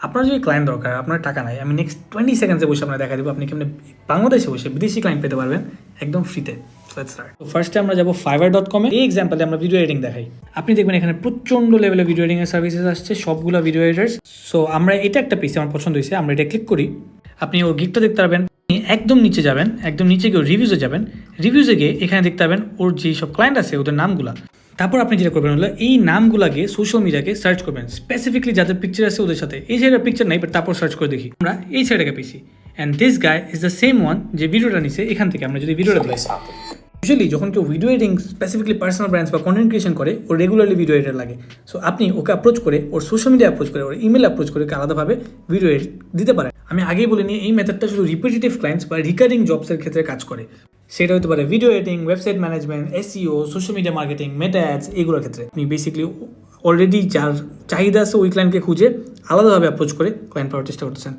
আপনার যদি ক্লায়েন্ট দরকার, আপনার টাকা নাই, আমি নেক্সট 20 সেকেন্ডসে বসে আপনার দেখা দেবো আপনি কেমন বাংলাদেশে বসে বিদেশি ক্লায়েন্ট পেতে পারবেন একদম ফ্রিতে। তো ফার্স্টে আমরা যাবো fiverr.com এই এক্সাম্পলে আমরা ভিডিও এডিটিং দেখাই। আপনি দেখবেন এখানে প্রচণ্ড লেভেলে ভিডিও এডিটিং এর সার্ভিসেস আসছে, সবগুলো ভিডিও এডিটার্স। সো আমরা এটা একটা পিসি আমার পছন্দ হয়েছে, আমরা এটা ক্লিক করি। আপনি ওর গিকটা দেখতে পারবেন, একদম নিচে যাবেন, একদম নিচে গিয়ে রিভিউজে যাবেন, রিভিউজে গিয়ে এখানে দেখতে পাবেন ওর যেই সব ক্লায়েন্ট আছে ওদের নামগুলা। তারপর আপনি যেটা করবেন হলো এই নামগুলাকে সোশ্যাল মিডিয়াকে সার্চ করবেন, স্পেসিফিকলি যাদের পিকচার আছে ওদের সাথে। এই সাইডের পিকচার নাই, বাট তারপর সার্চ করে দেখি আমরা এই সাইডে পেয়েছি। And this guy is the same one যে ভিডিওটা নিছে এখান থেকে। আমরা যদি ভিডিওটা দেখি, ইউজুয়ালি যখন কেউ video editing specifically personal brands বা কন্টেন্ট ক্রিয়েশন করে ওর রেগুলারলি ভিডিও এডিটর লাগে। সো আপনি ওকে অ্যাপ্রোচ করে, ওর সোশ্যাল মিডিয়া অ্যাপ্রোচ করে, ওর ইমেল অ্যাপ্রোচ করে আলাদাভাবে ভিডিও এডিট দিতে পারেন। আমি আগেই বলিনি এই মেথডটা শুধু রিপিটেটিভ ক্লায়েন্টস বা রিকারিং জবসের ক্ষেত্রে কাজ করে। সেটা হতে পারে video editing, website management, SEO, social media marketing, মেটা অ্যাডস, এগুলোর ক্ষেত্রে আপনি বেসিক্যালি অলরেডি যার চাহিদা আছে ওই ক্লায়েন্টকে খুঁজে আলাদাভাবে অ্যাপ্রোচ করে ক্লায়েন্ট পাওয়ার চেষ্টা করতেছেন।